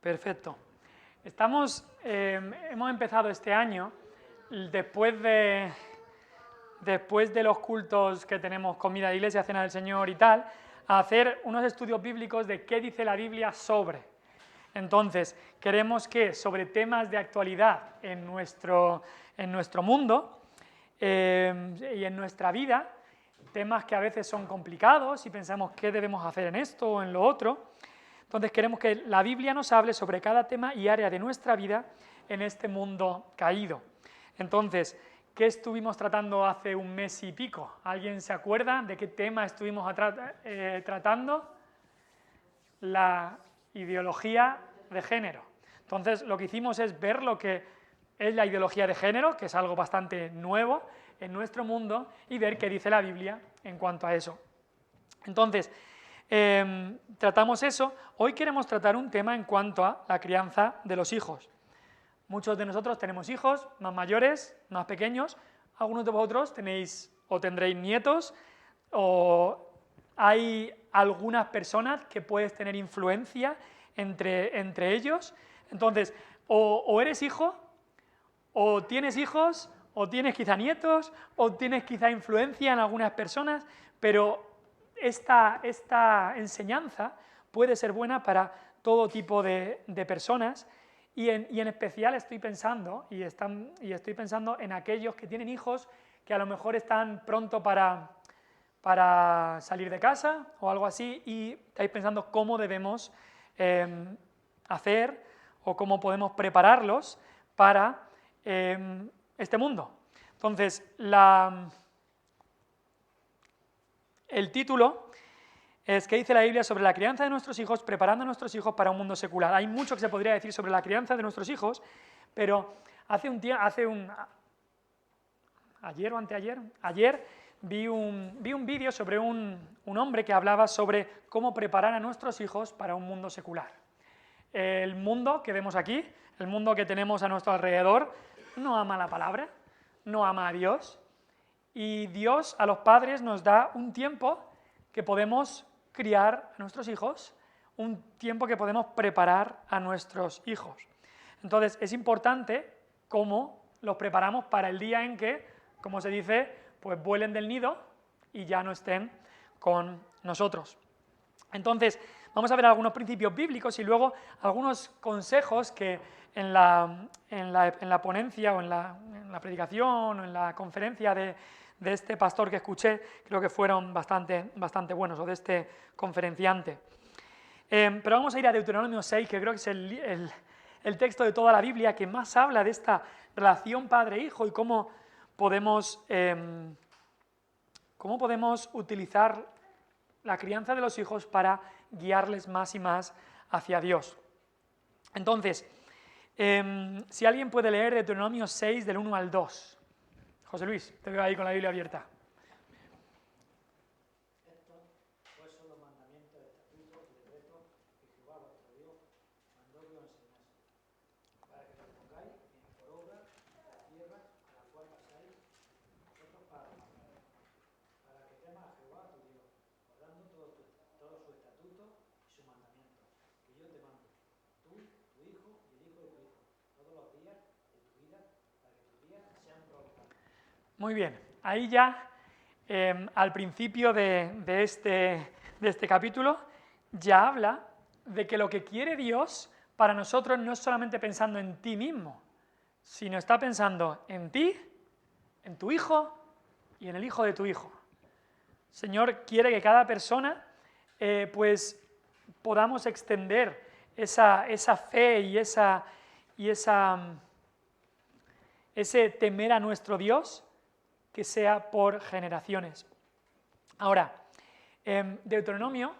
Perfecto. Hemos empezado este año, después de los cultos que tenemos, comida de iglesia, cena del Señor y tal, a hacer unos estudios bíblicos de qué dice la Biblia sobre. Entonces, queremos que sobre temas de actualidad en nuestro mundo y en nuestra vida, temas que a veces son complicados y pensamos qué debemos hacer en esto o en lo otro. Entonces queremos que la Biblia nos hable sobre cada tema y área de nuestra vida en este mundo caído. Entonces, ¿qué estuvimos tratando hace un mes y pico? ¿Alguien se acuerda de qué tema estuvimos tratando? La ideología de género. Entonces, lo que hicimos es ver lo que es la ideología de género, que es algo bastante nuevo en nuestro mundo, y ver qué dice la Biblia en cuanto a eso. Entonces, tratamos eso. Hoy queremos tratar un tema en cuanto a la crianza de los hijos. Muchos de nosotros tenemos hijos, más mayores, más pequeños. Algunos de vosotros tenéis o tendréis nietos, o hay algunas personas que puedes tener influencia entre ellos. Entonces, o eres hijo, o tienes hijos, o tienes quizá nietos, o tienes quizá influencia en algunas personas, pero esta enseñanza puede ser buena para todo tipo de personas y en especial estoy pensando en aquellos que tienen hijos que a lo mejor están pronto para salir de casa o algo así y estáis pensando cómo debemos hacer o cómo podemos prepararlos para este mundo. Entonces, el título es ¿qué dice la Biblia sobre la crianza de nuestros hijos, preparando a nuestros hijos para un mundo secular? Hay mucho que se podría decir sobre la crianza de nuestros hijos, pero ayer o anteayer, vi un vídeo sobre un hombre que hablaba sobre cómo preparar a nuestros hijos para un mundo secular. El mundo que vemos aquí, el mundo que tenemos a nuestro alrededor, no ama la palabra, no ama a Dios, y Dios a los padres nos da un tiempo que podemos criar a nuestros hijos, un tiempo que podemos preparar a nuestros hijos. Entonces es importante cómo los preparamos para el día en que, como se dice, pues vuelen del nido y ya no estén con nosotros. Entonces vamos a ver algunos principios bíblicos y luego algunos consejos que en la ponencia o en la predicación o en la conferencia de este pastor que escuché, creo que fueron bastante buenos, o de este conferenciante. Pero vamos a ir a Deuteronomio 6, que creo que es el texto de toda la Biblia que más habla de esta relación padre-hijo y cómo podemos utilizar la crianza de los hijos para guiarles más y más hacia Dios. Entonces, si alguien puede leer Deuteronomio 6 del 1 al 2. José Luis, te veo ahí con la Biblia abierta. Estos pues son los mandamientos, estatutos y decretos que Jehová vuestro Dios mandó que os enseñase, para que los pongáis por obra en la tierra a la cual pasáis vosotros para tomarla, para que temas a Jehová tu Dios, guardando todos sus estatutos y sus mandamientos, que yo te mando, tú, tu hijo y el hijo de tu hijo, todos los días de tu vida, para que tus días sean prósperos. Muy bien, ahí ya al principio de este capítulo ya habla de que lo que quiere Dios para nosotros no es solamente pensando en ti mismo, sino está pensando en ti, en tu hijo y en el hijo de tu hijo. El Señor quiere que cada persona pues podamos extender esa fe y ese temer a nuestro Dios, que sea por generaciones. Ahora, Deuteronomio,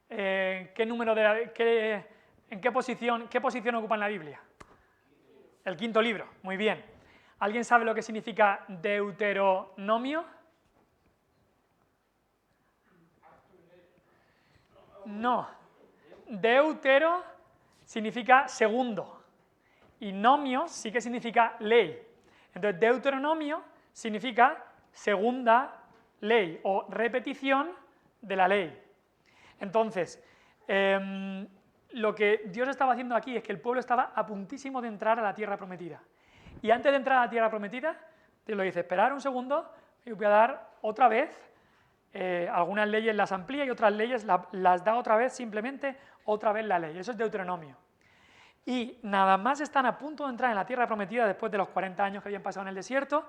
¿en qué posición ocupa en la Biblia? El quinto libro, muy bien. ¿Alguien sabe lo que significa Deuteronomio? No. Deutero significa segundo y nomio sí que significa ley. Entonces, Deuteronomio significa segunda ley o repetición de la ley. Entonces, lo que Dios estaba haciendo aquí es que el pueblo estaba a puntísimo de entrar a la tierra prometida. Y antes de entrar a la tierra prometida, Dios le dice, esperar un segundo, y os voy a dar otra vez, algunas leyes las amplía y otras leyes las da otra vez, simplemente otra vez la ley. Eso es Deuteronomio. Y nada más están a punto de entrar en la tierra prometida después de los 40 años que habían pasado en el desierto,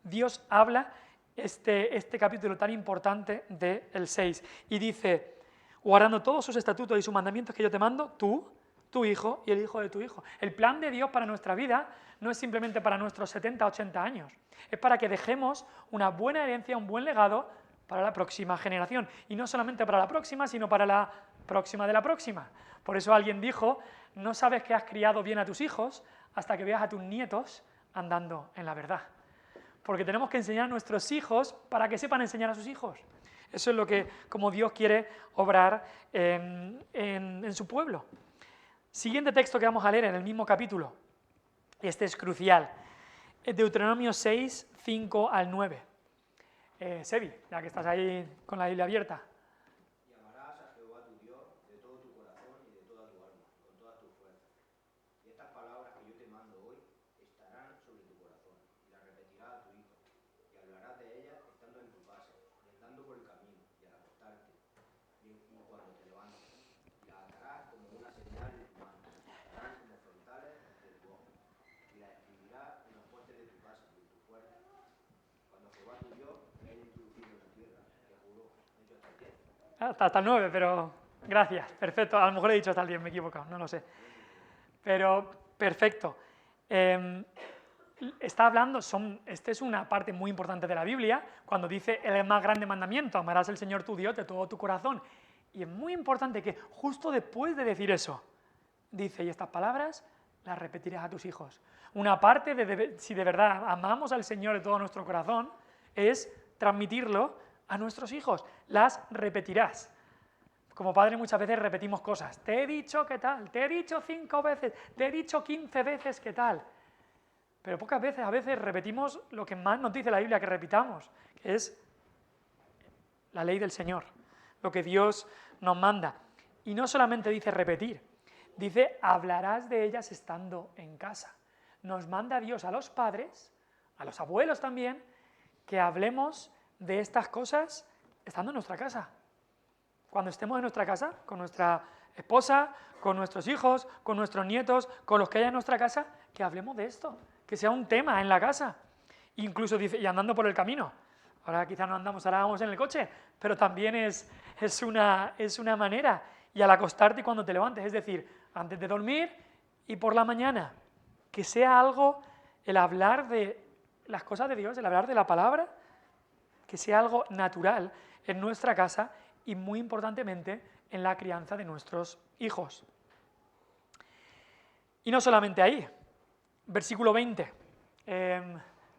Dios habla este capítulo tan importante del 6 y dice, guardando todos sus estatutos y sus mandamientos que yo te mando, tú, tu hijo y el hijo de tu hijo. El plan de Dios para nuestra vida no es simplemente para nuestros 70, 80 años, es para que dejemos una buena herencia, un buen legado para la próxima generación. Y no solamente para la próxima, sino para la próxima de la próxima. Por eso alguien dijo, no sabes que has criado bien a tus hijos hasta que veas a tus nietos andando en la verdad. Porque tenemos que enseñar a nuestros hijos para que sepan enseñar a sus hijos. Eso es lo que, como Dios quiere obrar en su pueblo. Siguiente texto que vamos a leer en el mismo capítulo. Este es crucial. Deuteronomio 6, 5 al 9. Sebi, ya que estás ahí con la Biblia abierta. Y amarás a Jehová tu Dios de todo tu corazón y de toda tu alma, con todas tus fuerzas. Y estas palabras que yo te mando hoy estarán sobre tu corazón, y las repetirás a tu hijo, y hablarás de ellas estando en tu casa, y andando por el camino, y al acostarte, y cuando te levantes. Y las atarás como una señal en tu mano, y estarán como frontales de tu ojo, y las escribirás en los postes de tu casa y en tu puerta. Cuando Jehová tu Dios te haya introducido en la tierra, que juró, hecho hasta el 10. Hasta el 9, pero gracias, perfecto. A lo mejor he dicho hasta el 10, me he equivocado, no lo sé. Pero perfecto. Está hablando, esta es una parte muy importante de la Biblia, cuando dice el más grande mandamiento, amarás al Señor tu Dios de todo tu corazón. Y es muy importante que justo después de decir eso, dice, y estas palabras las repetirás a tus hijos. Una parte de si de verdad amamos al Señor de todo nuestro corazón, es transmitirlo a nuestros hijos. Las repetirás. Como padre muchas veces repetimos cosas. Te he dicho qué tal, te he dicho 5 veces, te he dicho 15 veces qué tal. Pero pocas veces, a veces repetimos lo que más nos dice la Biblia que repitamos, que es la ley del Señor, lo que Dios nos manda. Y no solamente dice repetir, dice hablarás de ellas estando en casa. Nos manda Dios a los padres, a los abuelos también, que hablemos de estas cosas estando en nuestra casa. Cuando estemos en nuestra casa, con nuestra esposa, con nuestros hijos, con nuestros nietos, con los que haya en nuestra casa, que hablemos de esto, que sea un tema en la casa. Incluso dice, y andando por el camino. Ahora quizás no andamos, ahora vamos en el coche, pero también es una manera. Y al acostarte y cuando te levantes, es decir, antes de dormir y por la mañana, que sea algo, el hablar de las cosas de Dios, el hablar de la palabra, que sea algo natural en nuestra casa y muy importantemente en la crianza de nuestros hijos. Y no solamente ahí, versículo 20.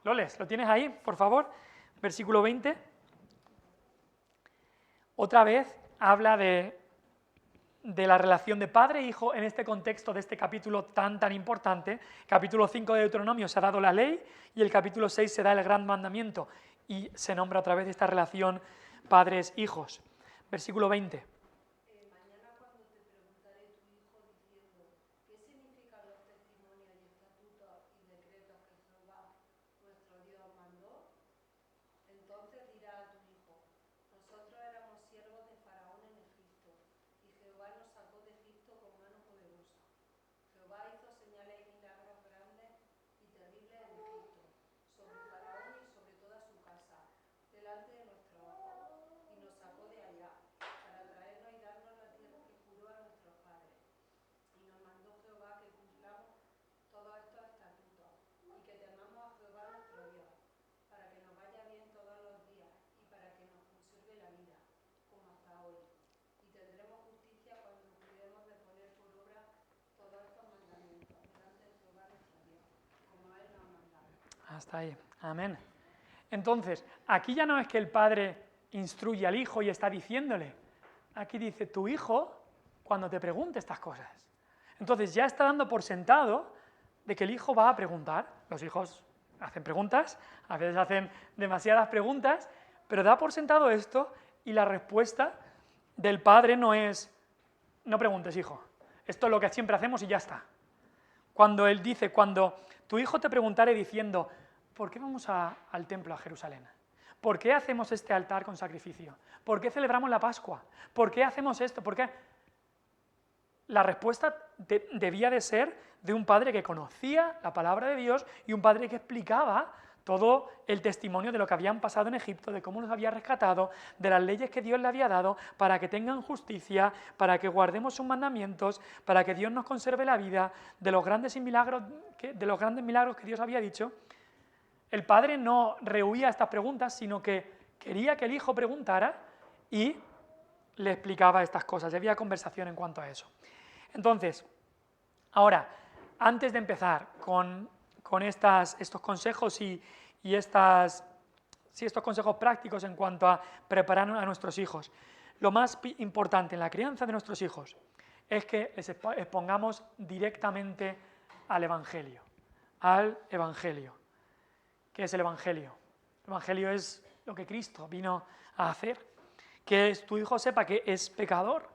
Loles, ¿lo tienes ahí, por favor? Versículo 20. Otra vez habla de la relación de padre e hijo en este contexto de este capítulo tan importante. Capítulo 5 de Deuteronomio se ha dado la ley y el capítulo 6 se da el gran mandamiento y se nombra otra vez esta relación padres-hijos. Versículo 20. Mañana cuando te preguntaré tu hijo diciendo, ¿qué significan los testimonios y estatutos y decretos que Jehová, nuestro Dios, mandó? Entonces dirá a tu hijo, nosotros éramos siervos de Faraón en Egipto, y Jehová nos sacó de Egipto con mano poderosa. Jehová hizo señales y milagros grandes y terribles en Egipto, sobre Faraón y sobre toda su casa, delante de nuestros ojos, y nos sacó de allá, para traernos y darnos la tierra que juró a nuestros padres. Y nos mandó Jehová que cumplamos todos estos estatutos, y que temamos a Jehová nuestro Dios, para que nos vaya bien todos los días, y para que nos conserve la vida, como hasta hoy. Y tendremos justicia cuando cuidemos de poner por obra todos estos mandamientos, delante de Jehová nuestro Dios, como Él nos ha mandado. Hasta ahí. Amén. Entonces, aquí ya no es que el padre instruye al hijo y está diciéndole. Aquí dice, tu hijo, cuando te pregunte estas cosas. Entonces ya está dando por sentado de que el hijo va a preguntar. Los hijos hacen preguntas, a veces hacen demasiadas preguntas, pero da por sentado esto y la respuesta del padre no es, no preguntes, hijo. esto es lo que siempre hacemos y ya está. Cuando Él dice, cuando tu hijo te preguntare diciendo, ¿por qué vamos al templo a Jerusalén? ¿Por qué hacemos este altar con sacrificio? ¿Por qué celebramos la Pascua? ¿Por qué hacemos esto? ¿Por qué? La respuesta debía de ser de un padre que conocía la palabra de Dios y un padre que explicaba todo el testimonio de lo que habían pasado en Egipto, de cómo nos había rescatado, de las leyes que Dios le había dado para que tengan justicia, para que guardemos sus mandamientos, para que Dios nos conserve la vida, de los grandes milagros que Dios había dicho. El padre no rehuía estas preguntas, sino que quería que el hijo preguntara y le explicaba estas cosas. Y había conversación en cuanto a eso. Entonces, ahora, antes de empezar con estos consejos y estos consejos prácticos en cuanto a preparar a nuestros hijos, lo más importante en la crianza de nuestros hijos es que les expongamos directamente al Evangelio. Al Evangelio. ¿Qué es el Evangelio? El Evangelio es lo que Cristo vino a hacer. Que tu hijo sepa que es pecador,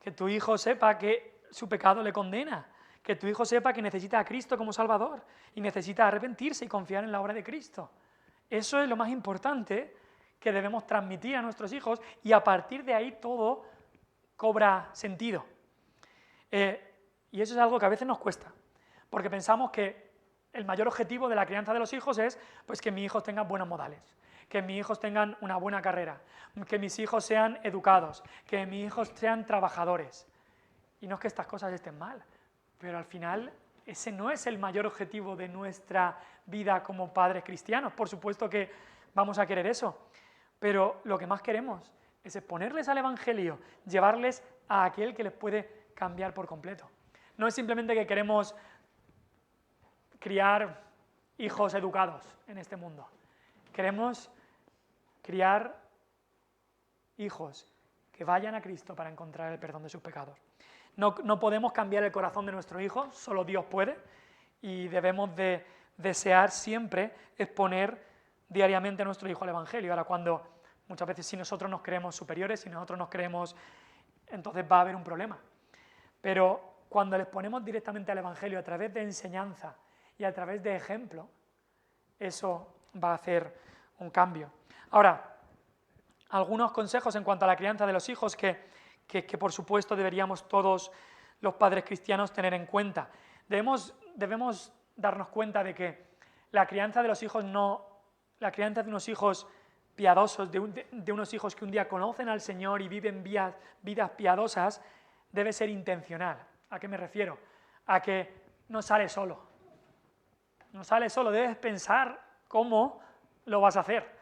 que tu hijo sepa que su pecado le condena, que tu hijo sepa que necesita a Cristo como Salvador y necesita arrepentirse y confiar en la obra de Cristo. Eso es lo más importante que debemos transmitir a nuestros hijos y a partir de ahí todo cobra sentido. Y eso es algo que a veces nos cuesta, porque pensamos que el mayor objetivo de la crianza de los hijos es pues, que mis hijos tengan buenos modales, que mis hijos tengan una buena carrera, que mis hijos sean educados, que mis hijos sean trabajadores. Y no es que estas cosas estén mal, pero al final ese no es el mayor objetivo de nuestra vida como padres cristianos. Por supuesto que vamos a querer eso, pero lo que más queremos es exponerles al Evangelio, llevarles a aquel que les puede cambiar por completo. No es simplemente que queremos criar hijos educados en este mundo. Queremos criar hijos que vayan a Cristo para encontrar el perdón de sus pecados. No podemos cambiar el corazón de nuestro hijo, solo Dios puede, y debemos de desear siempre exponer diariamente a nuestro hijo al Evangelio. Ahora, cuando muchas veces si nosotros nos creemos superiores, si nosotros nos creemos, entonces va a haber un problema. Pero cuando les ponemos directamente al Evangelio a través de enseñanza y a través de ejemplo, eso va a hacer un cambio. Ahora, algunos consejos en cuanto a la crianza de los hijos que por supuesto deberíamos todos los padres cristianos tener en cuenta. Debemos darnos cuenta de que la crianza de los hijos la crianza de unos hijos piadosos, de unos hijos que un día conocen al Señor y viven vidas piadosas, debe ser intencional. ¿A qué me refiero? A que no sale solo. No sale solo, debes pensar cómo lo vas a hacer.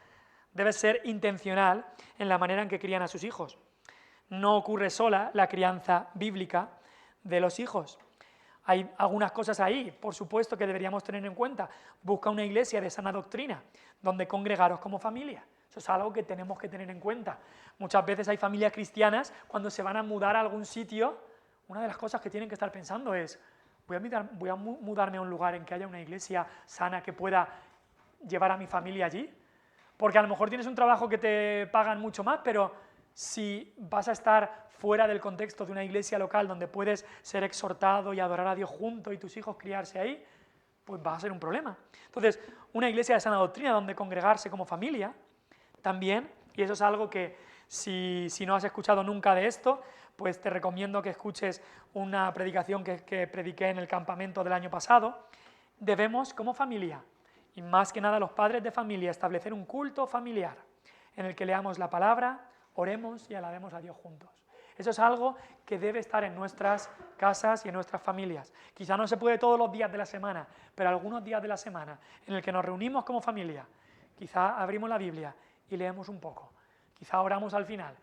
Debe ser intencional en la manera en que crían a sus hijos. No ocurre sola la crianza bíblica de los hijos. Hay algunas cosas ahí, por supuesto, que deberíamos tener en cuenta. Busca una iglesia de sana doctrina, donde congregaros como familia. Eso es algo que tenemos que tener en cuenta. Muchas veces hay familias cristianas, cuando se van a mudar a algún sitio, una de las cosas que tienen que estar pensando es, voy a mudarme a un lugar en que haya una iglesia sana que pueda llevar a mi familia allí. Porque a lo mejor tienes un trabajo que te pagan mucho más, pero si vas a estar fuera del contexto de una iglesia local donde puedes ser exhortado y adorar a Dios junto y tus hijos criarse ahí, pues va a ser un problema. Entonces, una iglesia de sana doctrina donde congregarse como familia, también, y eso es algo que si no has escuchado nunca de esto, pues te recomiendo que escuches una predicación que prediqué en el campamento del año pasado. Debemos, como familia, y más que nada los padres de familia, establecer un culto familiar en el que leamos la palabra, oremos y alabemos a Dios juntos. Eso es algo que debe estar en nuestras casas y en nuestras familias. Quizá no se puede todos los días de la semana, pero algunos días de la semana en el que nos reunimos como familia, quizá abrimos la Biblia y leemos un poco, quizá oramos al final,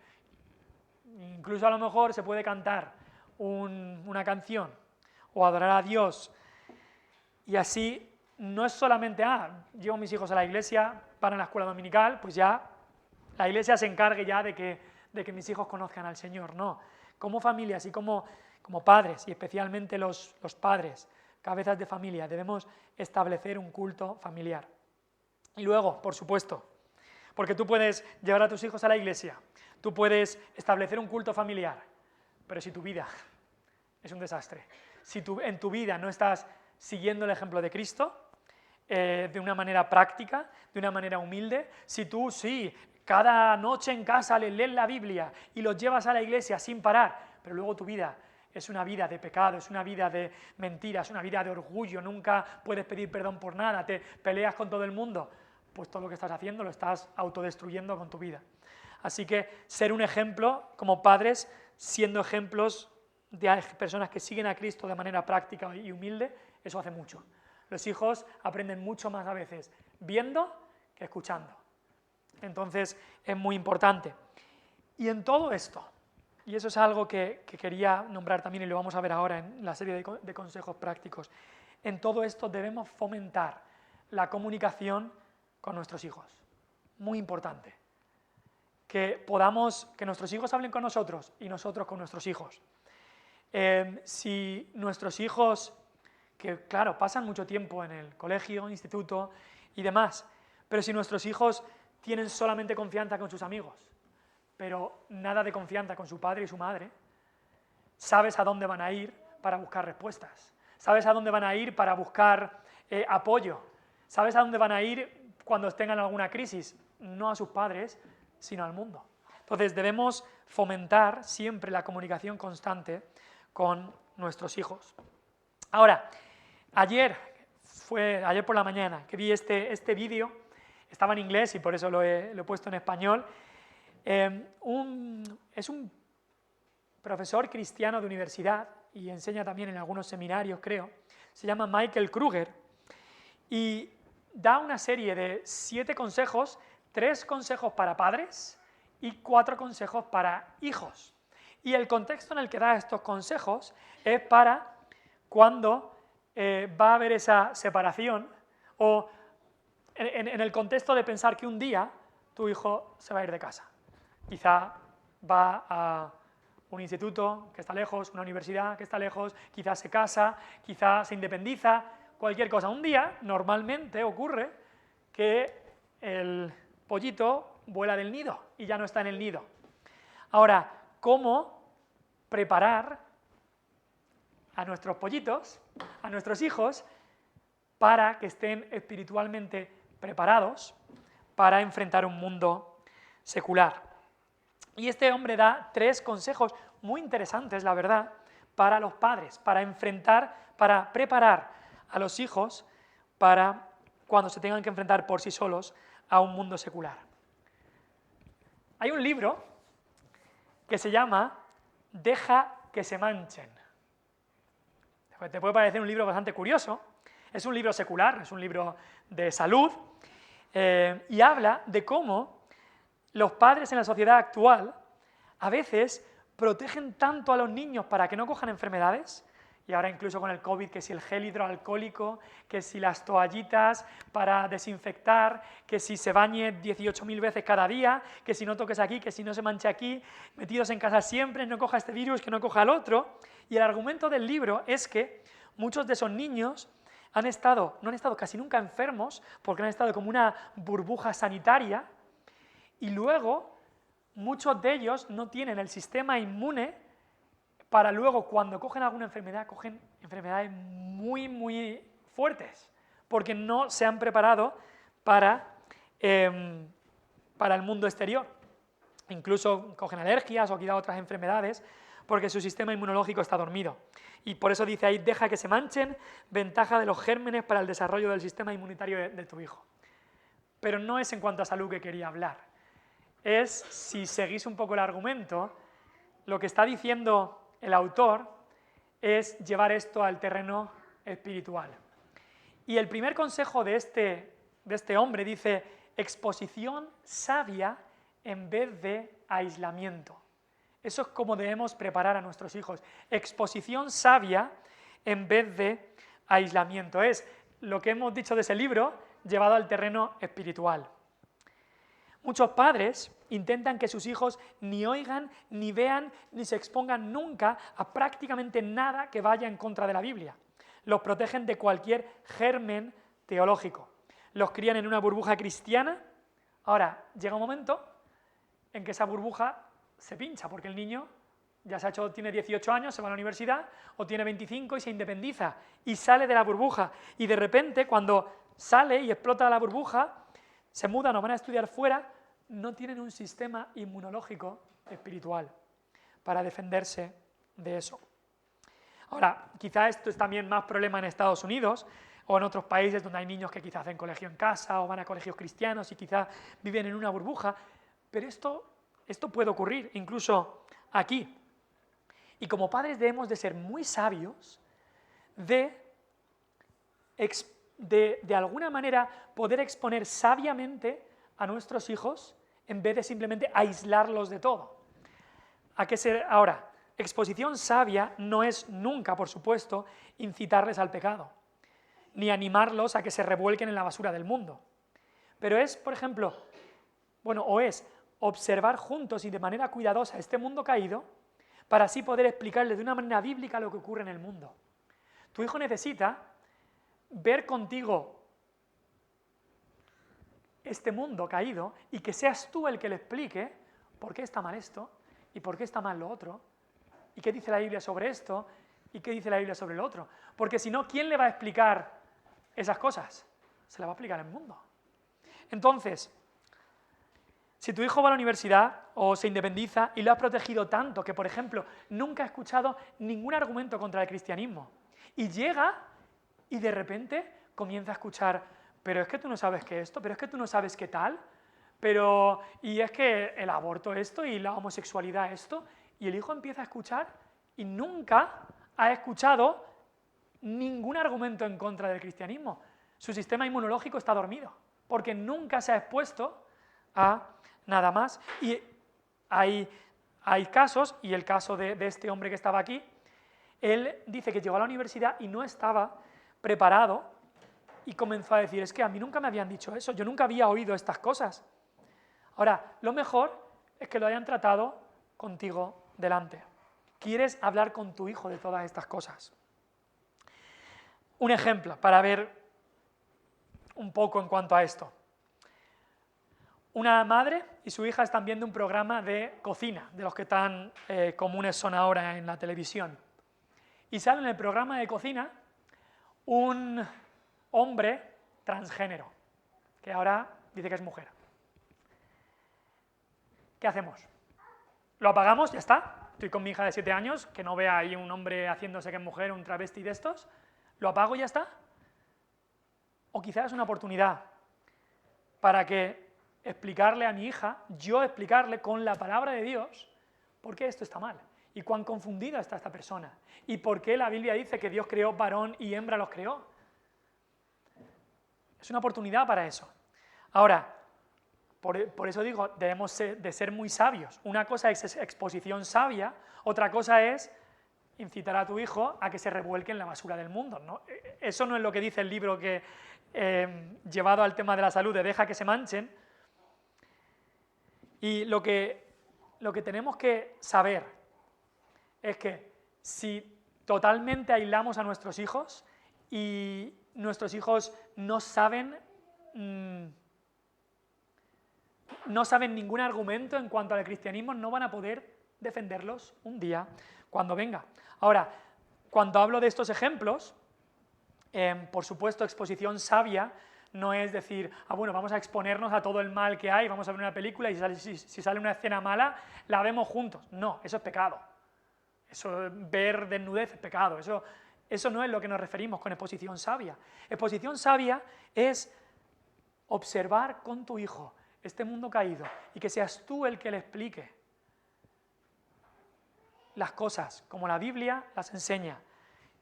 incluso a lo mejor se puede cantar una canción o adorar a Dios, y así no es solamente, llevo a mis hijos a la iglesia, van a la escuela dominical, pues ya la iglesia se encargue ya de que mis hijos conozcan al Señor. No, como familias y como padres, y especialmente los padres, cabezas de familia, debemos establecer un culto familiar. Y luego, por supuesto, porque tú puedes llevar a tus hijos a la iglesia, tú puedes establecer un culto familiar, pero si tu vida es un desastre. Si en tu vida no estás siguiendo el ejemplo de Cristo, de una manera práctica, de una manera humilde, si tú sí, cada noche en casa lees la Biblia y los llevas a la iglesia sin parar, pero luego tu vida es una vida de pecado, es una vida de mentiras, es una vida de orgullo, nunca puedes pedir perdón por nada, te peleas con todo el mundo, pues todo lo que estás haciendo lo estás autodestruyendo con tu vida. Así que ser un ejemplo como padres, siendo ejemplos de personas que siguen a Cristo de manera práctica y humilde, eso hace mucho. Los hijos aprenden mucho más a veces viendo que escuchando. Entonces es muy importante. Y en todo esto, y eso es algo que quería nombrar también y lo vamos a ver ahora en la serie de consejos prácticos, en todo esto debemos fomentar la comunicación con nuestros hijos. Muy importante. Que nuestros hijos hablen con nosotros y nosotros con nuestros hijos. Si nuestros hijos, que claro, pasan mucho tiempo en el colegio, instituto y demás, pero si nuestros hijos tienen solamente confianza con sus amigos, pero nada de confianza con su padre y su madre, sabes a dónde van a ir para buscar respuestas, sabes a dónde van a ir para buscar apoyo, sabes a dónde van a ir cuando tengan alguna crisis, no a sus padres, sino al mundo. Entonces debemos fomentar siempre la comunicación constante con nuestros hijos. Ahora, ayer por la mañana que vi este vídeo, estaba en inglés y por eso lo he puesto en español. Es un profesor cristiano de universidad y enseña también en algunos seminarios, creo. Se llama Michael Kruger y da una serie de 7 consejos, 3 consejos para padres y 4 consejos para hijos. Y el contexto en el que da estos consejos es para cuando va a haber esa separación o en el contexto de pensar que un día tu hijo se va a ir de casa. Quizá va a un instituto que está lejos, una universidad que está lejos, quizá se casa, quizá se independiza, cualquier cosa. Un día, normalmente ocurre que el pollito vuela del nido y ya no está en el nido. Ahora, ¿cómo preparar a nuestros pollitos, a nuestros hijos, para que estén espiritualmente preparados para enfrentar un mundo secular? Y este hombre da 3 consejos muy interesantes, la verdad, para los padres, para preparar a los hijos para cuando se tengan que enfrentar por sí solos a un mundo secular. Hay un libro que se llama Deja que se manchen. Te puede parecer un libro bastante curioso. Es un libro secular, es un libro de salud, y habla de cómo los padres en la sociedad actual a veces protegen tanto a los niños para que no cojan enfermedades, y ahora incluso con el COVID, que si el gel hidroalcohólico, que si las toallitas para desinfectar, que si se bañe 18.000 veces cada día, que si no toques aquí, que si no se manche aquí, metidos en casa siempre, no coja este virus, que no coja el otro. Y el argumento del libro es que muchos de esos niños no han estado casi nunca enfermos, porque han estado como una burbuja sanitaria, y luego muchos de ellos no tienen el sistema inmune para luego, cuando cogen alguna enfermedad, cogen enfermedades muy, muy fuertes, porque no se han preparado para el mundo exterior. Incluso cogen alergias o quizá otras enfermedades, porque su sistema inmunológico está dormido. Y por eso dice ahí, deja que se manchen, ventaja de los gérmenes para el desarrollo del sistema inmunitario de tu hijo. Pero no es en cuanto a salud que quería hablar. Es, si seguís un poco el argumento, lo que está diciendo el autor es llevar esto al terreno espiritual. Y el primer consejo de este hombre dice, exposición sabia en vez de aislamiento. Eso es como debemos preparar a nuestros hijos. Exposición sabia en vez de aislamiento. Es lo que hemos dicho de ese libro llevado al terreno espiritual. Muchos padres intentan que sus hijos ni oigan, ni vean, ni se expongan nunca a prácticamente nada que vaya en contra de la Biblia. Los protegen de cualquier germen teológico. Los crían en una burbuja cristiana. Ahora, llega un momento en que esa burbuja se pincha porque el niño ya tiene 18 años, se va a la universidad, o tiene 25 y se independiza, y sale de la burbuja, y de repente cuando sale y explota la burbuja, se mudan o van a estudiar fuera, no tienen un sistema inmunológico espiritual para defenderse de eso. Ahora, quizá esto es también más problema en Estados Unidos o en otros países donde hay niños que quizás hacen colegio en casa o van a colegios cristianos y quizás viven en una burbuja, pero esto puede ocurrir incluso aquí. Y como padres debemos de ser muy sabios de alguna manera poder exponer sabiamente a nuestros hijos en vez de simplemente aislarlos de todo. Ahora, exposición sabia no es nunca, por supuesto, incitarles al pecado, ni animarlos a que se revuelquen en la basura del mundo. Pero es, por ejemplo, es observar juntos y de manera cuidadosa este mundo caído para así poder explicarle de una manera bíblica lo que ocurre en el mundo. Tu hijo necesita ver contigo este mundo caído y que seas tú el que le explique por qué está mal esto y por qué está mal lo otro y qué dice la Biblia sobre esto y qué dice la Biblia sobre lo otro. Porque si no, ¿quién le va a explicar esas cosas? Se la va a explicar el mundo. Entonces, si tu hijo va a la universidad o se independiza y lo has protegido tanto que, por ejemplo, nunca ha escuchado ningún argumento contra el cristianismo y llega y de repente comienza a escuchar, pero es que tú no sabes qué esto, pero es que tú no sabes qué tal, y es que el aborto esto y la homosexualidad esto, y el hijo empieza a escuchar y nunca ha escuchado ningún argumento en contra del cristianismo. Su sistema inmunológico está dormido, porque nunca se ha expuesto a nada más. Y hay casos, y el caso de este hombre que estaba aquí, él dice que llegó a la universidad y no estaba preparado y comenzó a decir, es que a mí nunca me habían dicho eso, yo nunca había oído estas cosas. Ahora, lo mejor es que lo hayan tratado contigo delante. ¿Quieres hablar con tu hijo de todas estas cosas? Un ejemplo para ver un poco en cuanto a esto. Una madre y su hija están viendo un programa de cocina, de los que tan comunes son ahora en la televisión. Y sale en el programa de cocina un hombre transgénero, que ahora dice que es mujer. ¿Qué hacemos? ¿Lo apagamos? ¿Ya está? Estoy con mi hija de 7 años, que no vea ahí un hombre haciéndose que es mujer, un travesti de estos. ¿Lo apago y ya está? O quizás es una oportunidad para que explicarle a mi hija, yo explicarle con la palabra de Dios por qué esto está mal y cuán confundida está esta persona y por qué la Biblia dice que Dios creó varón y hembra los creó. Es una oportunidad para eso. Ahora, por eso digo, debemos de ser muy sabios. Una cosa es exposición sabia, otra cosa es incitar a tu hijo a que se revuelque en la basura del mundo, ¿no? Eso no es lo que dice el libro que, llevado al tema de la salud, de deja que se manchen. Y lo que tenemos que saber es que si totalmente aislamos a nuestros hijos y nuestros hijos no saben ningún argumento en cuanto al cristianismo, no van a poder defenderlos un día cuando venga. Ahora, cuando hablo de estos ejemplos, por supuesto, exposición sabia no es decir, bueno, vamos a exponernos a todo el mal que hay, vamos a ver una película y si sale una escena mala, la vemos juntos. No, eso es pecado. Eso, ver desnudez es pecado. Eso no es lo que nos referimos con exposición sabia. Exposición sabia es observar con tu hijo este mundo caído y que seas tú el que le explique las cosas como la Biblia las enseña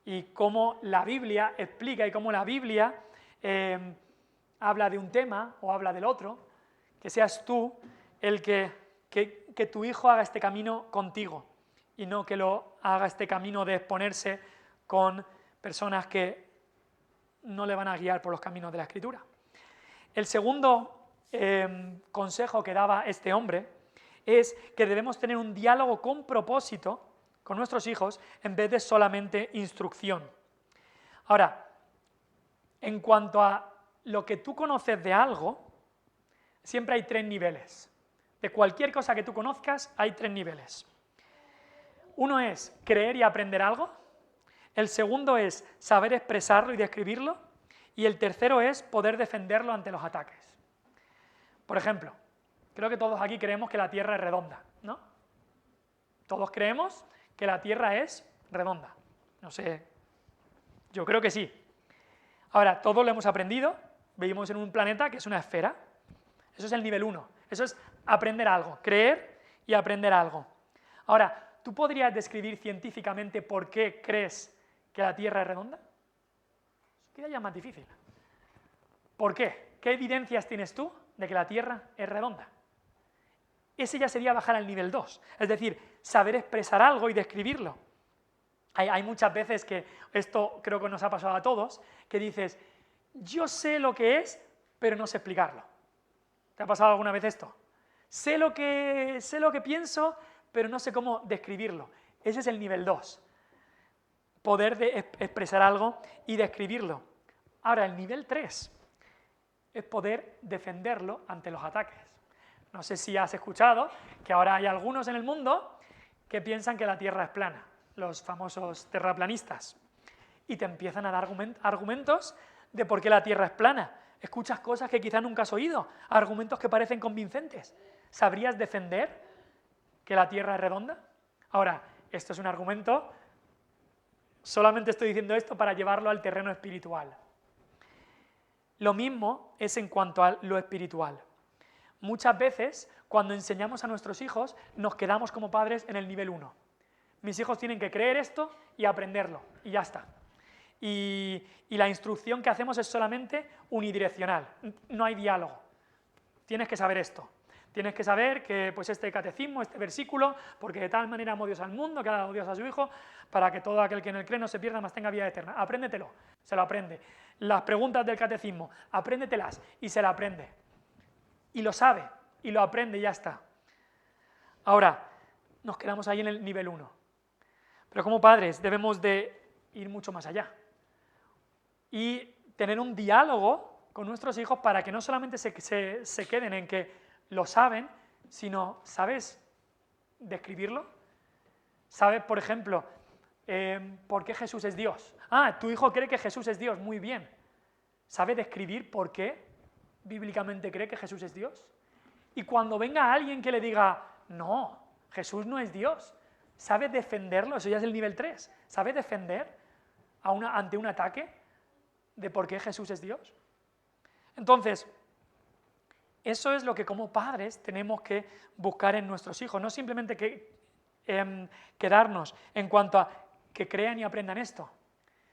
y cómo la Biblia explica y cómo la Biblia habla de un tema o habla del otro, que seas tú el que tu hijo haga este camino contigo y no que lo haga este camino de exponerse con personas que no le van a guiar por los caminos de la Escritura. El segundo consejo que daba este hombre es que debemos tener un diálogo con propósito con nuestros hijos en vez de solamente instrucción. Ahora, en cuanto a lo que tú conoces de algo, siempre hay 3 niveles. De cualquier cosa que tú conozcas, hay 3 niveles. Uno es creer y aprender algo, el segundo es saber expresarlo y describirlo, y el tercero es poder defenderlo ante los ataques. Por ejemplo, creo que todos aquí creemos que la Tierra es redonda, ¿no? Todos creemos que la Tierra es redonda. No sé, yo creo que sí. Ahora, todos lo hemos aprendido, vivimos en un planeta que es una esfera. Eso es el nivel 1. Eso es aprender algo, creer y aprender algo. Ahora, ¿tú podrías describir científicamente por qué crees que la Tierra es redonda? Eso queda ya más difícil. ¿Por qué? ¿Qué evidencias tienes tú de que la Tierra es redonda? Ese ya sería bajar al nivel 2, es decir, saber expresar algo y describirlo. Hay muchas veces que, esto creo que nos ha pasado a todos, que dices, yo sé lo que es, pero no sé explicarlo. ¿Te ha pasado alguna vez esto? Sé lo que pienso, pero no sé cómo describirlo. Ese es el nivel 2. Poder expresar algo y describirlo. Ahora, el nivel 3 es poder defenderlo ante los ataques. No sé si has escuchado que ahora hay algunos en el mundo que piensan que la Tierra es plana, los famosos terraplanistas, y te empiezan a dar argumentos de por qué la Tierra es plana. Escuchas cosas que quizá nunca has oído, argumentos que parecen convincentes. ¿Sabrías defender que la Tierra es redonda? Ahora, esto es un argumento, solamente estoy diciendo esto para llevarlo al terreno espiritual. Lo mismo es en cuanto a lo espiritual. Muchas veces, cuando enseñamos a nuestros hijos, nos quedamos como padres en el nivel 1. Mis hijos tienen que creer esto y aprenderlo, y ya está. Y la instrucción que hacemos es solamente unidireccional, no hay diálogo. Tienes que saber esto. Tienes que saber que pues, este catecismo, este versículo, porque de tal manera amó Dios al mundo, que ha dado Dios a su Hijo, para que todo aquel que en él cree no se pierda, mas tenga vida eterna. Apréndetelo, se lo aprende. Las preguntas del catecismo, apréndetelas y se la aprende. Y lo sabe, y lo aprende y ya está. Ahora, nos quedamos ahí en el nivel 1. Pero como padres debemos de ir mucho más allá. Y tener un diálogo con nuestros hijos para que no solamente se queden en que lo saben, sino, ¿sabes describirlo? ¿Sabes, por ejemplo, por qué Jesús es Dios? Ah, tu hijo cree que Jesús es Dios, muy bien. ¿Sabe describir por qué bíblicamente cree que Jesús es Dios? Y cuando venga alguien que le diga, no, Jesús no es Dios, ¿sabe defenderlo? Eso ya es el nivel 3. ¿Sabe defender ante un ataque de por qué Jesús es Dios? Entonces, eso es lo que como padres tenemos que buscar en nuestros hijos, no simplemente quedarnos en cuanto a que crean y aprendan esto,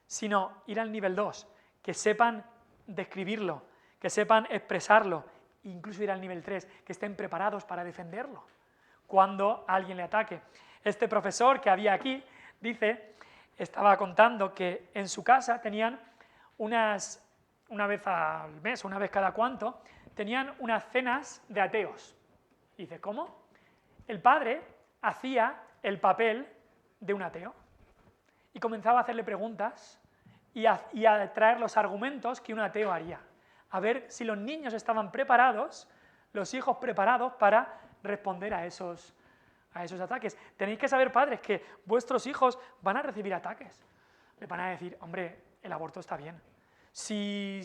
sino ir al nivel 2, que sepan describirlo, que sepan expresarlo, incluso ir al nivel 3, que estén preparados para defenderlo cuando alguien le ataque. Este profesor que había aquí, estaba contando que en su casa tenían una vez al mes, una vez cada cuánto, tenían unas cenas de ateos. Y dice, ¿cómo? El padre hacía el papel de un ateo y comenzaba a hacerle preguntas y a traer los argumentos que un ateo haría. A ver si los niños estaban preparados, los hijos preparados para responder a esos ataques. Tenéis que saber, padres, que vuestros hijos van a recibir ataques. Le van a decir, hombre, el aborto está bien. Si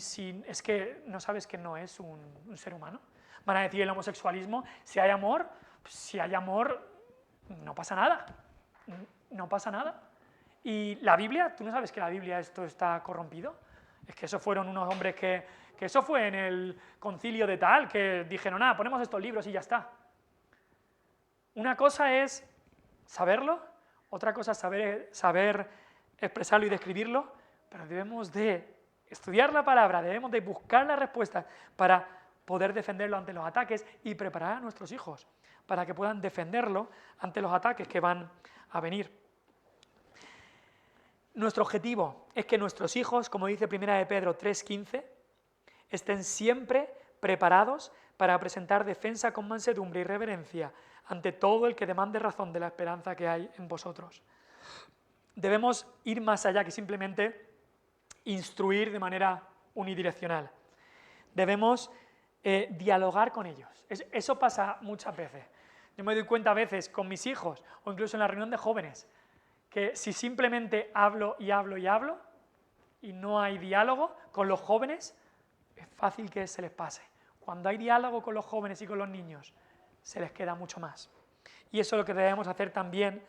es que no sabes que no es un ser humano. Van a decir el homosexualismo, si hay amor, no pasa nada. No pasa nada. Y la Biblia, ¿tú no sabes que la Biblia esto está corrompido? Es que eso fueron unos hombres que eso fue en el concilio de tal, que dijeron, ponemos estos libros y ya está. Una cosa es saberlo, otra cosa es saber expresarlo y describirlo, pero debemos de estudiar la palabra, debemos de buscar las respuestas para poder defenderlo ante los ataques y preparar a nuestros hijos para que puedan defenderlo ante los ataques que van a venir. Nuestro objetivo es que nuestros hijos, como dice 1 de Pedro 3:15, estén siempre preparados para presentar defensa con mansedumbre y reverencia ante todo el que demande razón de la esperanza que hay en vosotros. Debemos ir más allá que simplemente instruir de manera unidireccional. Debemos dialogar con ellos. Eso pasa muchas veces. Yo me doy cuenta a veces con mis hijos o incluso en la reunión de jóvenes que si simplemente hablo y hablo y hablo y no hay diálogo con los jóvenes, es fácil que se les pase. Cuando hay diálogo con los jóvenes y con los niños, se les queda mucho más. Y eso es lo que debemos hacer también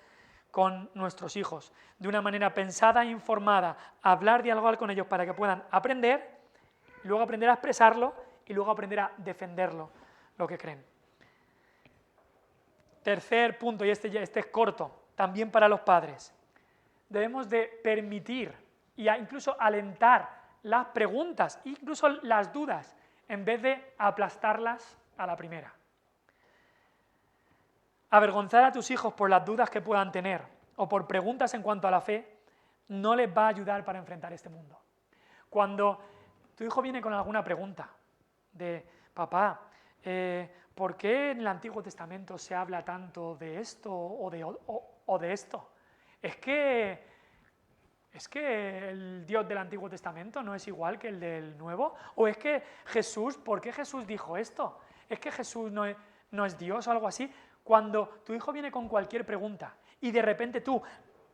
con nuestros hijos. De una manera pensada e informada, hablar, dialogar con ellos para que puedan aprender, luego aprender a expresarlo y luego aprender a defenderlo, lo que creen. Tercer punto, y este es corto, también para los padres. Debemos de permitir e incluso alentar las preguntas, incluso las dudas, en vez de aplastarlas a la primera. Avergonzar a tus hijos por las dudas que puedan tener o por preguntas en cuanto a la fe no les va a ayudar para enfrentar este mundo. Cuando tu hijo viene con alguna pregunta de, papá, ¿por qué en el Antiguo Testamento se habla tanto de esto o de esto? Es que el Dios del Antiguo Testamento no es igual que el del Nuevo. ¿O es que Jesús, por qué Jesús dijo esto? ¿Es que Jesús no es Dios o algo así? Cuando tu hijo viene con cualquier pregunta y de repente tú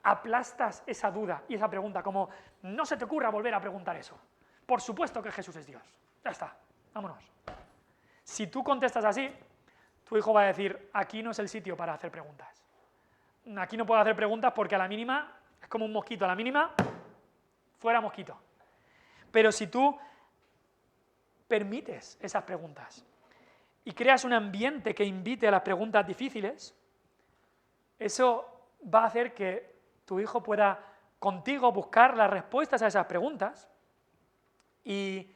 aplastas esa duda y esa pregunta como no se te ocurra volver a preguntar eso. Por supuesto que Jesús es Dios. Ya está, vámonos. Si tú contestas así, tu hijo va a decir, aquí no es el sitio para hacer preguntas. Aquí no puedo hacer preguntas porque a la mínima, es como un mosquito, a la mínima, fuera mosquito. Pero si tú permites esas preguntas y creas un ambiente que invite a las preguntas difíciles, eso va a hacer que tu hijo pueda contigo buscar las respuestas a esas preguntas y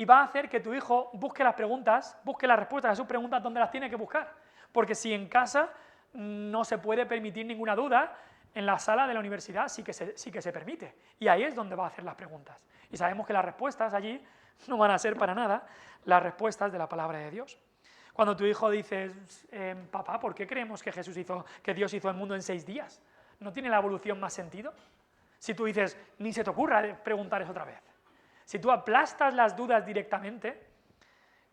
va a hacer que tu hijo busque las respuestas a sus preguntas donde las tiene que buscar. Porque si en casa no se puede permitir ninguna duda, en la sala de la universidad sí que se permite. Y ahí es donde va a hacer las preguntas. Y sabemos que las respuestas allí no van a ser para nada las respuestas de la palabra de Dios. Cuando tu hijo dice, papá, ¿por qué creemos que Dios hizo el mundo en 6 días? ¿No tiene la evolución más sentido? Si tú dices, ni se te ocurra preguntar eso otra vez. Si tú aplastas las dudas directamente,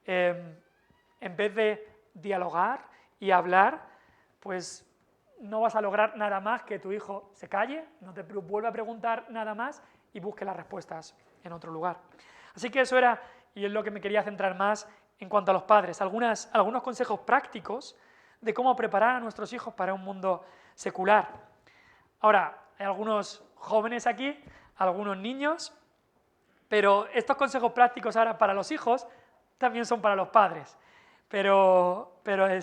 en vez de dialogar y hablar, pues no vas a lograr nada más que tu hijo se calle, no te vuelva a preguntar nada más y busque las respuestas en otro lugar. Así que eso era, y es lo que me quería centrar más en cuanto a los padres, algunos consejos prácticos de cómo preparar a nuestros hijos para un mundo secular. Ahora, hay algunos jóvenes aquí, algunos niños, pero estos consejos prácticos ahora para los hijos también son para los padres, pero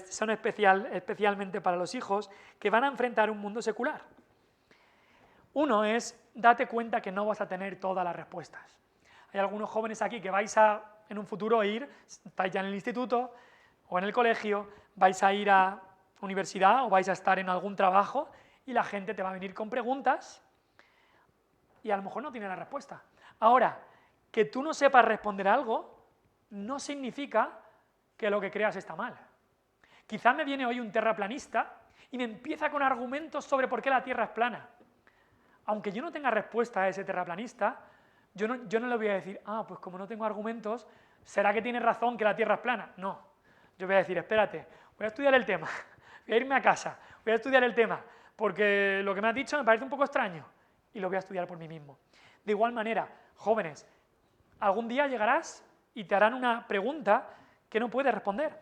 son especialmente para los hijos que van a enfrentar un mundo secular. Uno es, date cuenta que no vas a tener todas las respuestas. Hay algunos jóvenes aquí que vais a, en un futuro, estáis ya en el instituto o en el colegio, vais a ir a universidad o vais a estar en algún trabajo y la gente te va a venir con preguntas y a lo mejor no tiene la respuesta. Ahora, que tú no sepas responder algo no significa que lo que creas está mal. Quizá me viene hoy un terraplanista y me empieza con argumentos sobre por qué la Tierra es plana. Aunque yo no tenga respuesta a ese terraplanista, yo no le voy a decir, pues como no tengo argumentos, ¿será que tiene razón que la Tierra es plana? No. Yo voy a decir, espérate, voy a estudiar el tema, voy a irme a casa, voy a estudiar el tema, porque lo que me has dicho me parece un poco extraño y lo voy a estudiar por mí mismo. De igual manera, jóvenes, algún día llegarás y te harán una pregunta que no puedes responder,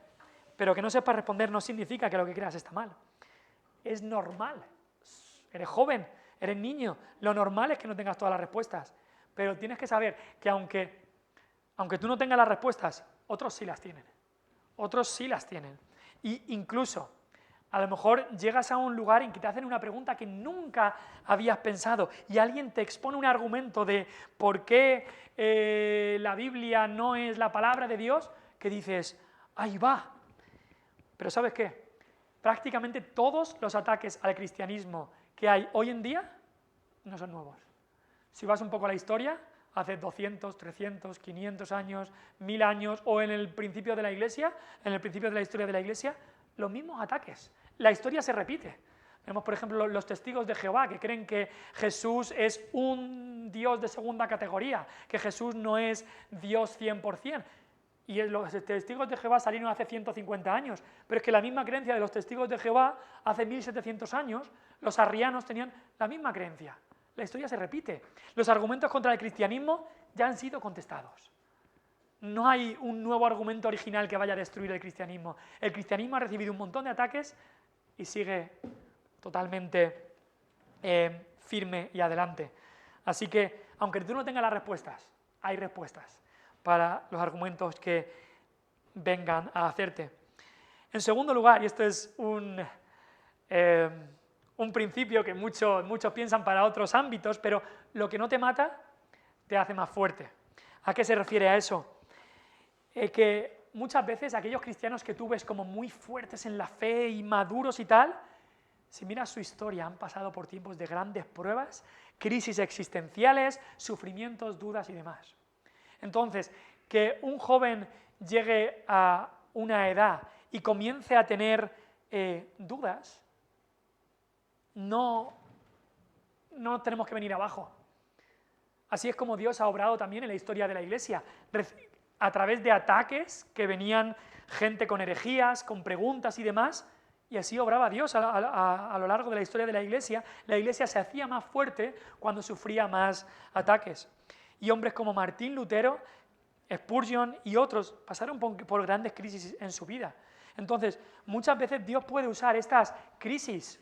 pero que no sepas responder no significa que lo que creas está mal. Es normal. Eres joven, eres niño, lo normal es que no tengas todas las respuestas, pero tienes que saber que aunque tú no tengas las respuestas, otros sí las tienen. Otros sí las tienen. Y incluso, a lo mejor llegas a un lugar en que te hacen una pregunta que nunca habías pensado y alguien te expone un argumento de por qué la Biblia no es la palabra de Dios, que dices, ahí va. Pero ¿sabes qué? Prácticamente todos los ataques al cristianismo que hay hoy en día no son nuevos. Si vas un poco a la historia, hace 200, 300, 500 años, 1000 años, o en el principio de la Iglesia, en el principio de la historia de la Iglesia, los mismos ataques. La historia se repite. Vemos, por ejemplo, los testigos de Jehová, que creen que Jesús es un Dios de segunda categoría, que Jesús no es Dios 100%. Y los testigos de Jehová salieron hace 150 años, pero es que la misma creencia de los testigos de Jehová hace 1700 años, los arrianos tenían la misma creencia. La historia se repite. Los argumentos contra el cristianismo ya han sido contestados. No hay un nuevo argumento original que vaya a destruir el cristianismo. El cristianismo ha recibido un montón de ataques y sigue totalmente firme y adelante. Así que, aunque tú no tengas las respuestas, hay respuestas para los argumentos que vengan a hacerte. En segundo lugar, y esto es un principio que muchos piensan para otros ámbitos, pero lo que no te mata te hace más fuerte. ¿A qué se refiere a eso? Que muchas veces aquellos cristianos que tú ves como muy fuertes en la fe y maduros y tal, si miras su historia, han pasado por tiempos de grandes pruebas, crisis existenciales, sufrimientos, dudas y demás. Entonces, que un joven llegue a una edad y comience a tener dudas, no tenemos que venir abajo. Así es como Dios ha obrado también en la historia de la Iglesia, a través de ataques que venían gente con herejías, con preguntas y demás, y así obraba Dios a lo largo de la historia de la Iglesia. La Iglesia se hacía más fuerte cuando sufría más ataques. Y hombres como Martín Lutero, Spurgeon y otros pasaron por grandes crisis en su vida. Entonces, muchas veces Dios puede usar estas crisis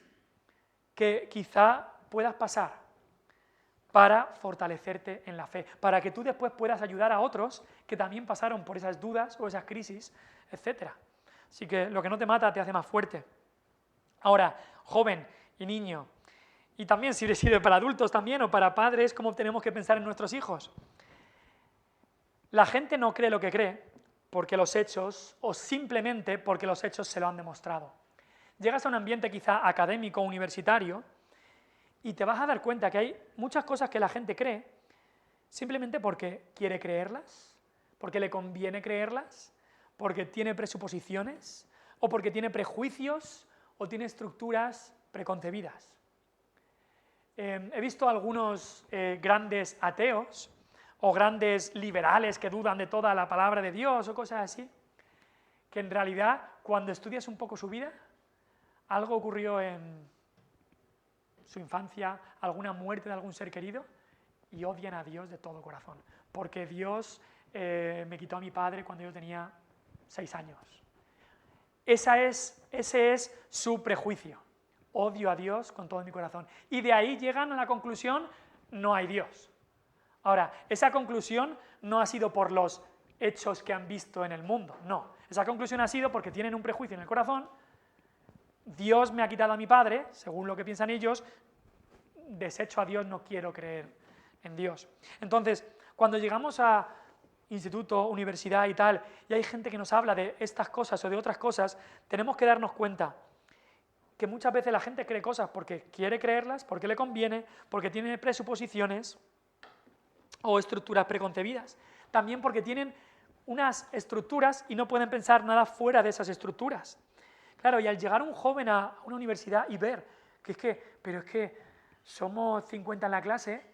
que quizá puedas pasar para fortalecerte en la fe, para que tú después puedas ayudar a otros que también pasaron por esas dudas o esas crisis, etc. Así que lo que no te mata te hace más fuerte. Ahora, joven y niño, y también sirve para adultos también o para padres, cómo tenemos que pensar en nuestros hijos. La gente no cree lo que cree porque los hechos, o simplemente porque los hechos se lo han demostrado. Llegas a un ambiente quizá académico, universitario, y te vas a dar cuenta que hay muchas cosas que la gente cree simplemente porque quiere creerlas, porque le conviene creerlas, porque tiene presuposiciones, o porque tiene prejuicios, o tiene estructuras preconcebidas. He visto algunos grandes ateos o grandes liberales que dudan de toda la palabra de Dios o cosas así, que en realidad cuando estudias un poco su vida, algo ocurrió en su infancia, alguna muerte de algún ser querido, y odian a Dios de todo corazón, porque Dios me quitó a mi padre cuando yo tenía 6 años. Ese es su prejuicio. Odio a Dios con todo mi corazón. Y de ahí llegan a la conclusión, no hay Dios. Ahora, esa conclusión no ha sido por los hechos que han visto en el mundo, no. Esa conclusión ha sido porque tienen un prejuicio en el corazón. Dios me ha quitado a mi padre, según lo que piensan ellos, desecho a Dios, no quiero creer en Dios. Entonces, cuando llegamos a instituto, universidad y tal, y hay gente que nos habla de estas cosas o de otras cosas, tenemos que darnos cuenta que muchas veces la gente cree cosas porque quiere creerlas, porque le conviene, porque tiene presuposiciones o estructuras preconcebidas. También porque tienen unas estructuras y no pueden pensar nada fuera de esas estructuras. Claro, y al llegar un joven a una universidad y ver pero es que somos 50 en la clase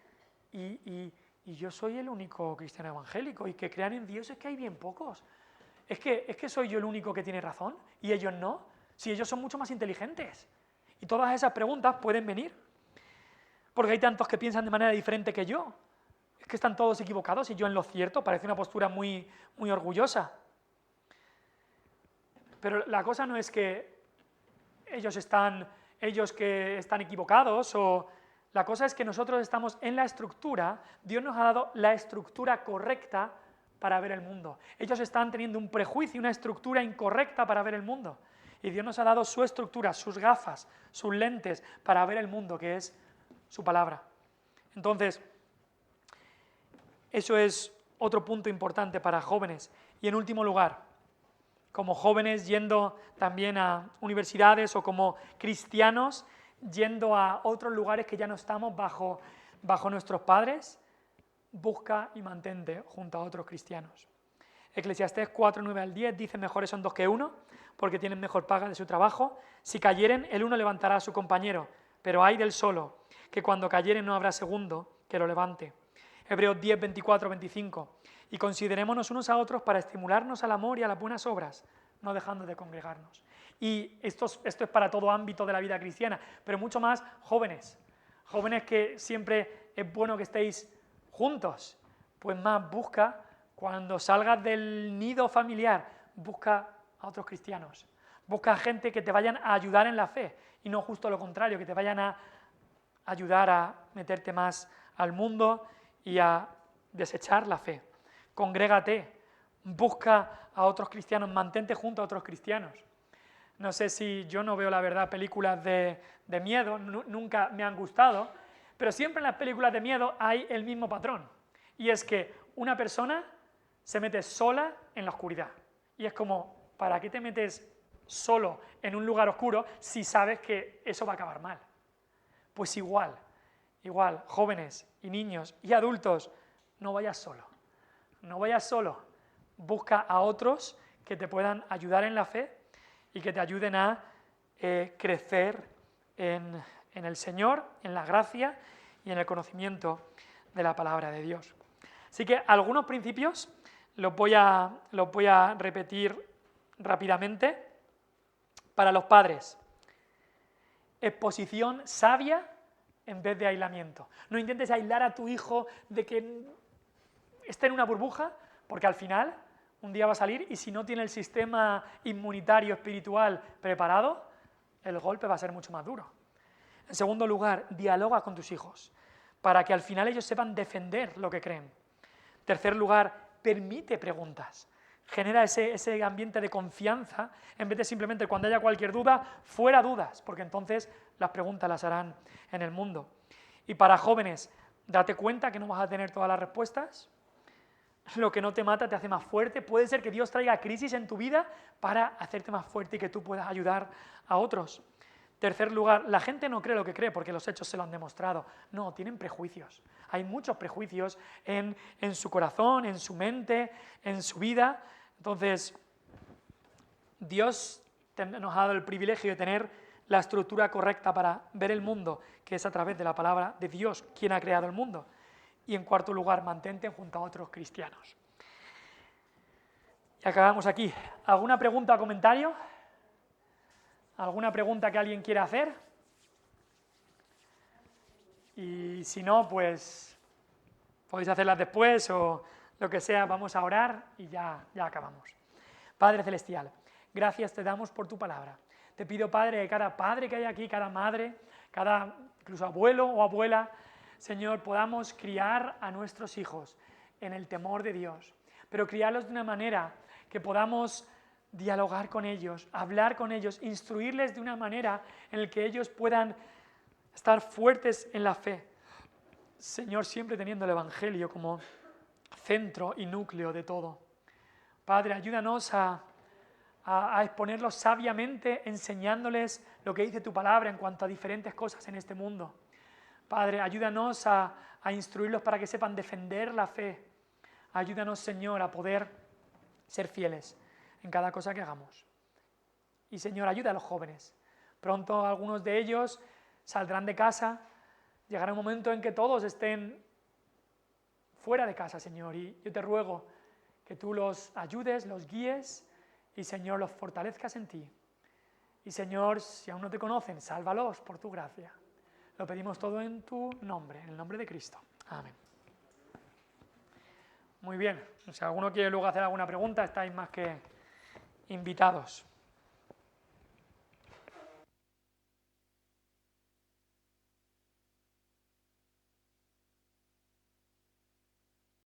y yo soy el único cristiano evangélico y que crean en Dios es que hay bien pocos. Es que soy yo el único que tiene razón y ellos no. Si ellos son mucho más inteligentes. Y todas esas preguntas pueden venir. Porque hay tantos que piensan de manera diferente que yo. Es que están todos equivocados y yo en lo cierto. Parece una postura muy, muy orgullosa. Pero la cosa no es que ellos que están equivocados, o la cosa es que nosotros estamos en la estructura. Dios nos ha dado la estructura correcta para ver el mundo. Ellos están teniendo un prejuicio, una estructura incorrecta para ver el mundo. Y Dios nos ha dado su estructura, sus gafas, sus lentes para ver el mundo, que es su palabra. Entonces, eso es otro punto importante para jóvenes. Y en último lugar, como jóvenes yendo también a universidades o como cristianos yendo a otros lugares que ya no estamos bajo nuestros padres, busca y mantente junto a otros cristianos. Eclesiastés 4, 9 al 10 dice: mejores son 2 que 1, porque tienen mejor paga de su trabajo. Si cayeren, el uno levantará a su compañero, pero ay del solo, que cuando cayeren no habrá segundo que lo levante. Hebreos 10, 24, 25. Y considerémonos unos a otros para estimularnos al amor y a las buenas obras, no dejando de congregarnos. Y esto es para todo ámbito de la vida cristiana, pero mucho más jóvenes. Jóvenes que siempre es bueno que estéis juntos. Pues más, busca, cuando salgas del nido familiar, busca a otros cristianos. Busca a gente que te vayan a ayudar en la fe y no justo lo contrario, que te vayan a ayudar a meterte más al mundo y a desechar la fe. Congrégate, busca a otros cristianos, mantente junto a otros cristianos. No sé si yo no veo, la verdad, películas de miedo, nunca me han gustado, pero siempre en las películas de miedo hay el mismo patrón. Y es que una persona se mete sola en la oscuridad. Y es como, ¿para qué te metes solo en un lugar oscuro si sabes que eso va a acabar mal? Pues igual, jóvenes y niños y adultos, no vayas solo. No vayas solo. Busca a otros que te puedan ayudar en la fe y que te ayuden a crecer en el Señor, en la gracia y en el conocimiento de la palabra de Dios. Así que algunos principios los voy a repetir rápidamente. Para los padres, exposición sabia en vez de aislamiento. No intentes aislar a tu hijo de que esté en una burbuja, porque al final un día va a salir y si no tiene el sistema inmunitario espiritual preparado, el golpe va a ser mucho más duro. En segundo lugar, dialoga con tus hijos, para que al final ellos sepan defender lo que creen. En tercer lugar, permite preguntas. Genera ese ambiente de confianza, en vez de simplemente cuando haya cualquier duda, fuera dudas, porque entonces las preguntas las harán en el mundo. Y para jóvenes, date cuenta que no vas a tener todas las respuestas. Lo que no te mata te hace más fuerte. Puede ser que Dios traiga crisis en tu vida para hacerte más fuerte y que tú puedas ayudar a otros. Tercer lugar, la gente no cree lo que cree porque los hechos se lo han demostrado. No, tienen prejuicios. Hay muchos prejuicios en su corazón, en su mente, en su vida. Entonces, Dios nos ha dado el privilegio de tener la estructura correcta para ver el mundo, que es a través de la palabra de Dios, quien ha creado el mundo. Y en cuarto lugar, mantente junto a otros cristianos. Y acabamos aquí. ¿Alguna pregunta o comentario? ¿Alguna pregunta que alguien quiera hacer? Y si no, pues podéis hacerlas después o lo que sea, vamos a orar y ya acabamos. Padre Celestial, gracias te damos por tu palabra. Te pido, Padre, que cada padre que hay aquí, cada madre, cada incluso abuelo o abuela, Señor, podamos criar a nuestros hijos en el temor de Dios, pero criarlos de una manera que podamos dialogar con ellos, hablar con ellos, instruirles de una manera en la que ellos puedan estar fuertes en la fe. Señor, siempre teniendo el Evangelio como centro y núcleo de todo. Padre, ayúdanos a exponerlos sabiamente, enseñándoles lo que dice tu palabra en cuanto a diferentes cosas en este mundo. Padre, ayúdanos a instruirlos para que sepan defender la fe. Ayúdanos, Señor, a poder ser fieles en cada cosa que hagamos. Y, Señor, ayuda a los jóvenes. Pronto algunos de ellos saldrán de casa. Llegará un momento en que todos estén fuera de casa, Señor. Y yo te ruego que tú los ayudes, los guíes y, Señor, los fortalezcas en ti. Y, Señor, si aún no te conocen, sálvalos por tu gracia. Lo pedimos todo en tu nombre, en el nombre de Cristo. Amén. Muy bien. Si alguno quiere luego hacer alguna pregunta, estáis más que invitados.